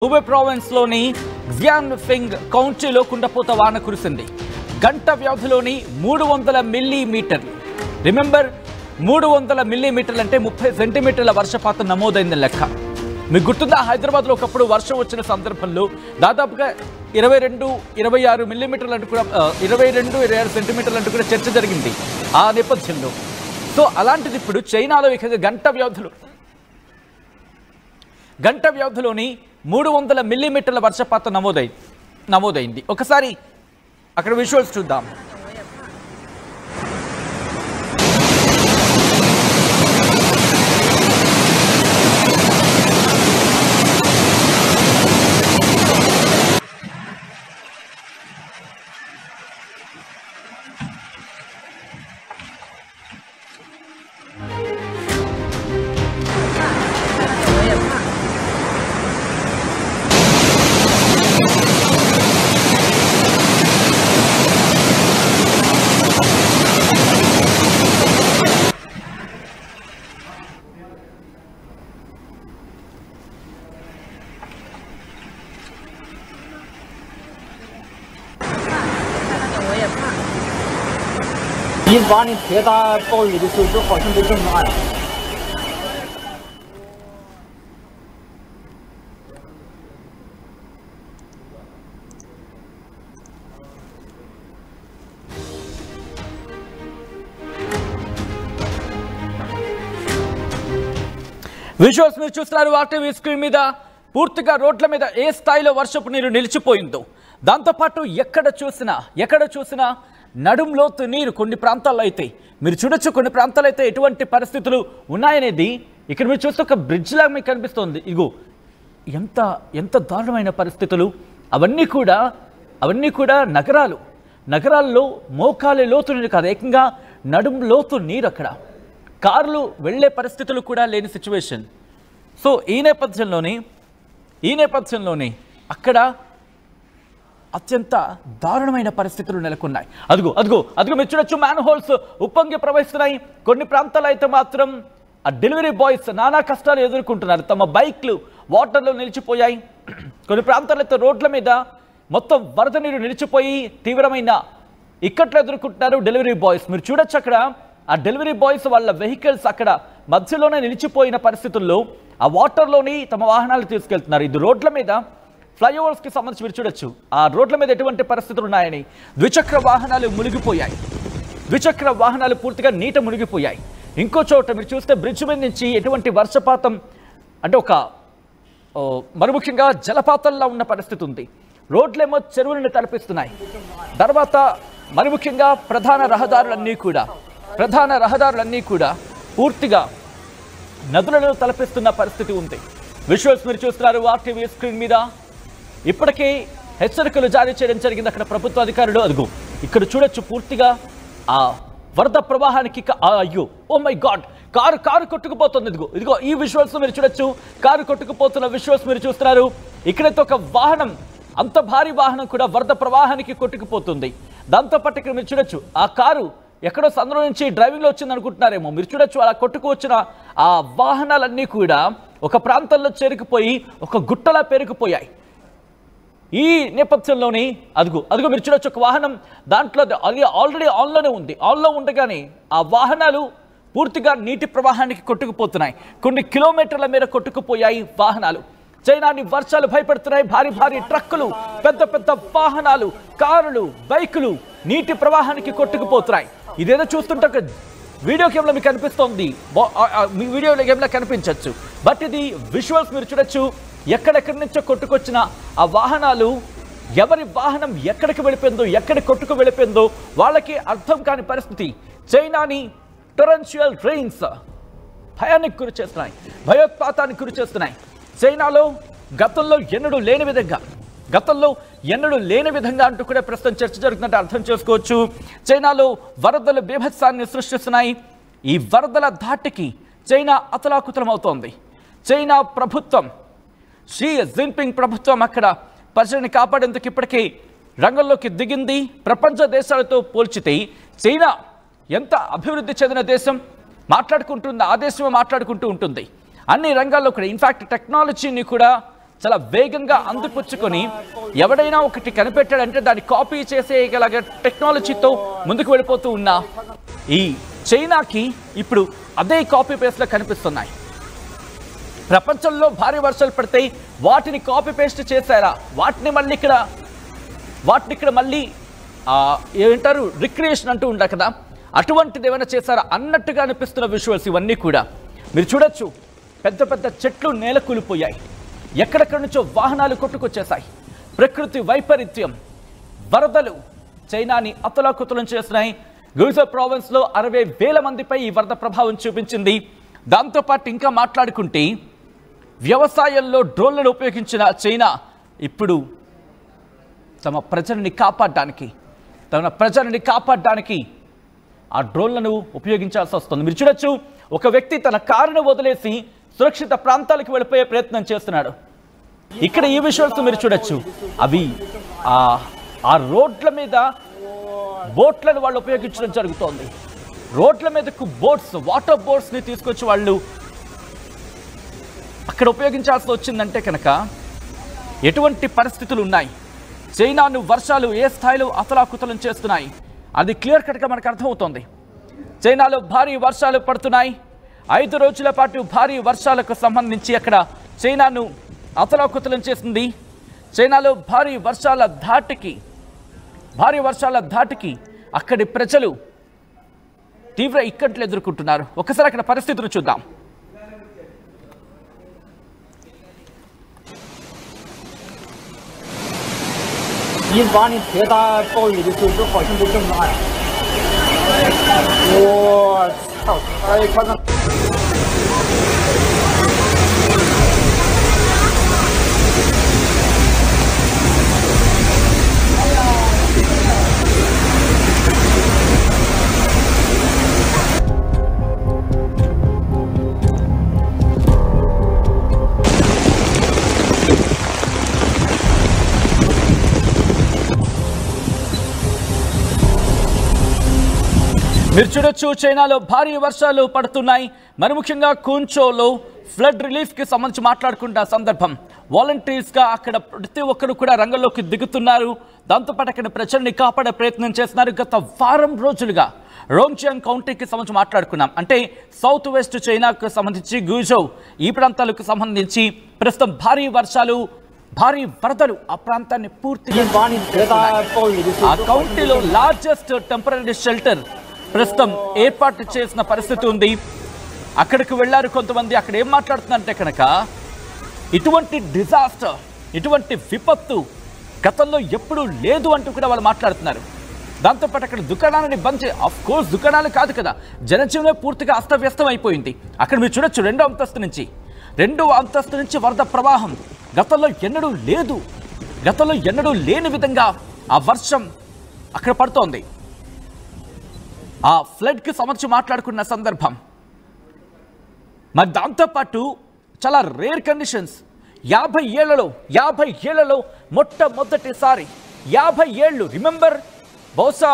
హూబే ప్రావిన్స్లోని జియాన్ఫింగ్ కౌంటీలో కుండపోత వాన కురిసింది. గంట వ్యవధిలోని 300 మిల్లీమీటర్లు. రిమెంబర్ 300 మిల్లీమీటర్లు అంటే 30 సెంటీమీటర్ల వర్షపాతం నమోదైందని లెక్క. మీకు గుర్తుందా, హైదరాబాద్లో ఒకప్పుడు వర్షం వచ్చిన సందర్భంలో దాదాపుగా 22-26 మిల్లీమీటర్లు అంటూ కూడా 22-26 సెంటీమీటర్లు అంటూ కూడా చర్చ జరిగింది ఆ నేపథ్యంలో. సో అలాంటిది ఇప్పుడు చైనాలో ఇక గంట వ్యవధిలోని 300 మిల్లీమీటర్ల వర్షపాతం నమోదైంది. ఒకసారి అక్కడ విజువల్స్ చూద్దాం.18年特大暴雨的时候，就好像都这么暗。విజువల్స్ మీరు చూస్తున్నారు ఆర్టీవీ స్క్రీన్ మీద. పూర్తిగా రోడ్ల మీద ఏ స్థాయిలో వర్షపు నీరు నిలిచిపోయిందో, దాంతోపాటు ఎక్కడ చూసినా నడుం లోతు నీరు. కొన్ని ప్రాంతాల్లో అయితే మీరు చూడొచ్చు, కొన్ని ప్రాంతాల్లో అయితే ఎటువంటి పరిస్థితులు ఉన్నాయనేది ఇక్కడ మీరు చూస్తే ఒక బ్రిడ్జ్ లాగా మీకు కనిపిస్తుంది. ఇగో ఎంత దారుణమైన పరిస్థితులు. అవన్నీ కూడా నగరాల్లో మోకాలి లోతు నీరు కాదు, ఏకంగా నడుం లోతు నీరు. అక్కడ కార్లు వెళ్ళే పరిస్థితులు కూడా లేని సిచ్యువేషన్. సో ఈ నేపథ్యంలోనే అక్కడ అత్యంత దారుణమైన పరిస్థితులు నెలకొన్నాయి. అదిగో మీరు చూడొచ్చు, మ్యాన్ హోల్స్ ఉప్పొంగి ప్రవహిస్తున్నాయి. కొన్ని ప్రాంతాలు అయితే మాత్రం ఆ డెలివరీ బాయ్స్ నానా కష్టాలు ఎదుర్కొంటున్నారు. తమ బైక్లు వాటర్లో నిలిచిపోయాయి. కొన్ని ప్రాంతాలు అయితే రోడ్ల మీద మొత్తం వరద నీరు నిలిచిపోయి తీవ్రమైన ఇక్కట్లు ఎదుర్కొంటున్నారు డెలివరీ బాయ్స్. మీరు చూడొచ్చు, అక్కడ ఆ డెలివరీ బాయ్స్ వాళ్ళ వెహికల్స్ అక్కడ మధ్యలోనే నిలిచిపోయిన పరిస్థితుల్లో ఆ వాటర్లోని తమ వాహనాలు తీసుకెళ్తున్నారు. ఇది రోడ్ల మీద ఫ్లైఓవర్స్కి సంబంధించి మీరు చూడొచ్చు, ఆ రోడ్ల మీద ఎటువంటి పరిస్థితులు ఉన్నాయని. ద్విచక్ర వాహనాలు పూర్తిగా నీట మునిగిపోయాయి. ఇంకో చోట మీరు చూస్తే బ్రిడ్జ్ మీద నుంచి ఎటువంటి వర్షపాతం అంటే మరి ముఖ్యంగా జలపాతంలా ఉన్న పరిస్థితి ఉంది. రోడ్లేమో చెరువులను తలపిస్తున్నాయి. తర్వాత మరి ముఖ్యంగా ప్రధాన రహదారులన్నీ కూడా పూర్తిగా నదులను తలపిస్తున్న పరిస్థితి ఉంది. విజువల్స్ మీరు చూస్తున్నారు ఆర్టీవీ స్క్రీన్ మీద. ఇప్పటికే హెచ్చరికలు జారీ చేయడం జరిగింది అక్కడ ప్రభుత్వ అధికారులు. అదిగో ఇక్కడ చూడొచ్చు, పూర్తిగా ఆ వరద ప్రవాహానికి అయ్యో ఓ మై గాడ్, కారు కొట్టుకుపోతుంది. ఇదిగో ఈ విజువల్స్ మీరు చూడొచ్చు, కారు కొట్టుకుపోతున్న విజువల్స్ మీరు చూస్తున్నారు. ఇక్కడైతే ఒక వాహనం, అంత భారీ వాహనం కూడా వరద ప్రవాహానికి కొట్టుకుపోతుంది. దాంతోపాటు ఇక్కడ మీరు చూడొచ్చు, ఆ కారు ఎక్కడో సందులో నుంచి డ్రైవింగ్లో వచ్చింది అనుకుంటున్నారేమో. మీరు చూడొచ్చు, అలా కొట్టుకు వచ్చిన ఆ వాహనాలన్నీ కూడా ఒక ప్రాంతంలో చేరుకుపోయి ఒక గుట్టలా పేరుకుపోయాయి. ఈ నేపథ్యంలోని అదిగో మీరు చూడొచ్చు, ఒక వాహనం దాంట్లో ఆల్రెడీ ఆన్లో ఉండగానే ఆ వాహనాలు పూర్తిగా నీటి ప్రవాహానికి కొట్టుకుపోతున్నాయి. కొన్ని కిలోమీటర్ల మేర కొట్టుకుపోయాయి వాహనాలు. చైనాని వర్షాలు భయపెడుతున్నాయి. భారీ ట్రక్కులు, పెద్ద వాహనాలు, కారులు, బైకులు నీటి ప్రవాహానికి కొట్టుకుపోతున్నాయి. ఇదేదో చూస్తుంటే ఒక వీడియో గేమ్లో మీకు కనిపిస్తోంది, మీ వీడియో గేమ్లో కనిపించవచ్చు. బట్ ఇది విజువల్స్ మీరు చూడొచ్చు. ఎక్కడెక్కడి నుంచో కొట్టుకొచ్చిన ఆ వాహనాలు, ఎవరి వాహనం ఎక్కడికి వెళ్ళిపోయిందో వాళ్ళకి అర్థం కాని పరిస్థితి. చైనాని టొరెన్షియల్ రెయిన్స్ భయోత్పాతానికి గురి చేస్తున్నాయి. చైనాలో గతంలో ఎన్నడూ లేని విధంగా అంటూ కూడా ప్రస్తుతం చర్చ జరుగుతుందంటే అర్థం చేసుకోవచ్చు. చైనాలో వరదలు బీభత్సాన్ని సృష్టిస్తున్నాయి. ఈ వరదల ధాటికి చైనా అతలాకుతలమవుతోంది. చైనా ప్రభుత్వం, షీ జిన్పింగ్ ప్రభుత్వం అక్కడ ప్రజల్ని కాపాడేందుకు ఇప్పటికీ రంగంలోకి దిగింది. ప్రపంచ దేశాలతో పోల్చితే చైనా ఎంత అభివృద్ధి చెందిన దేశం, మాట్లాడుకుంటుంది, ఆ దేశమే మాట్లాడుకుంటూ ఉంటుంది అన్ని రంగాల్లో కూడా. ఇన్ఫాక్ట్ టెక్నాలజీని కూడా చాలా వేగంగా అందిపుచ్చుకొని ఎవడైనా ఒకటి కనిపెట్టాడంటే దాన్ని కాపీ చేసేగల టెక్నాలజీతో ముందుకు వెళ్ళిపోతూ ఉన్న ఈ చైనాకి ఇప్పుడు అదే కాపీ పేస్ట్లో కనిపిస్తున్నాయి. ప్రపంచంలో భారీ వర్షాలు పడితే వాటిని కాపీ పేస్ట్ చేశారా, వాటిని ఇక్కడ మళ్ళీ ఏమంటారు రిక్రియేషన్ అంటూ ఉండ కదా, అటువంటిది ఏమైనా చేశారా అన్నట్టుగా అనిపిస్తున్న విజువల్స్ ఇవన్నీ కూడా మీరు చూడొచ్చు. పెద్ద పెద్ద చెట్లు నేల కూలిపోయాయి, ఎక్కడెక్కడి నుంచో వాహనాలు కొట్టుకొచ్చేసాయి. ప్రకృతి వైపరీత్యం, వరదలు చైనాని అతలాకుతలం చేస్తున్నాయి. గుజో ప్రావిన్స్లో 60,000 మందిపై ఈ వరద ప్రభావం చూపించింది. దాంతోపాటు ఇంకా మాట్లాడుకుంటే వ్యవసాయంలో డ్రోన్లను ఉపయోగించిన చైనా ఇప్పుడు తమ ప్రజల్ని కాపాడడానికి ఆ డ్రోన్లను ఉపయోగించాల్సి వస్తుంది. మీరు చూడొచ్చు, ఒక వ్యక్తి తన కారును వదిలేసి సురక్షిత ప్రాంతాలకు వెళ్ళిపోయే ప్రయత్నం చేస్తున్నాడు. ఇక్కడ ఈ విజువల్స్ మీరు చూడొచ్చు, అవి ఆ రోడ్ల మీద బోట్లను వాళ్ళు ఉపయోగించడం జరుగుతోంది. రోడ్ల మీదకు వాటర్ బోట్స్ని తీసుకొచ్చి వాళ్ళు అక్కడ ఉపయోగించాల్సి వచ్చిందంటే కనుక ఎటువంటి పరిస్థితులు ఉన్నాయి, చైనాను వర్షాలు ఏ స్థాయిలో అతలాకుతలం చేస్తున్నాయి అది క్లియర్ కట్గా మనకు అర్థమవుతోంది. చైనాలో భారీ వర్షాలు పడుతున్నాయి. 5 రోజుల పాటు భారీ వర్షాలకు సంబంధించి అక్కడ చైనాను అతలాకుతలం చేసింది. చైనాలో భారీ వర్షాల ధాటికి అక్కడి ప్రజలు తీవ్ర ఇక్కట్లు ఎదుర్కొంటున్నారు. ఒకసారి అక్కడ పరిస్థితులు చూద్దాం.一八年特大暴雨的时候，好像都这么大呀！我操，太夸张！మీరు చూడొచ్చు, చైనాలో భారీ వర్షాలు పడుతున్నాయి. మరి ముఖ్యంగా కూన్చోలో ఫ్లడ్ రిలీఫ్కి సంబంధించి మాట్లాడుకుంటున్న సందర్భం వాలంటీర్స్గా అక్కడ ప్రతి ఒక్కరు కూడా రంగంలోకి దిగుతున్నారు. దాంతోపాటు అక్కడ ప్రజల్ని కాపాడే ప్రయత్నం చేస్తున్నారు. గత వారం రోజులుగా రోంగ్జియాంగ్ కౌంటీకి సంబంధించి మాట్లాడుకున్నాం. అంటే సౌత్ వెస్ట్ చైనాకు సంబంధించి గుజౌ ఈ ప్రాంతాలకు సంబంధించి ప్రస్తుతం భారీ వర్షాలు, భారీ వరదలు ఆ ప్రాంతాన్ని పూర్తిగా ఆ కౌంటీలో లార్జెస్ట్ టెంపరరీ షెల్టర్ ప్రస్తుతం ఏర్పాటు చేసిన పరిస్థితి ఉంది. అక్కడికి వెళ్ళారు కొంతమంది. అక్కడ ఏం మాట్లాడుతున్నారంటే కనుక ఇటువంటి డిజాస్టర్, ఇటువంటి విపత్తు గతంలో ఎప్పుడూ లేదు అంటూ కూడా వాళ్ళు మాట్లాడుతున్నారు. దాంతోపాటు అక్కడ దుకాణాలని బంద్ ఆఫ్ కోర్స్ దుకాణాలు కాదు కదా, జనజీవనం పూర్తిగా అస్తవ్యస్తం అయిపోయింది. అక్కడ మీరు చూడొచ్చు, 2వ అంతస్తు నుంచి వరద ప్రవాహం గతంలో ఎన్నడూ లేని విధంగా ఆ వర్షం అక్కడ పడుతోంది. ఆ ఫ్లడ్కి సంబంధించి మాట్లాడుకున్న సందర్భం. మరి దాంతోపాటు చాలా రేర్ కండిషన్స్. 50 ఏళ్లలో మొట్టమొదటిసారి 50 ఏళ్ళు రిమెంబర్, బహుశా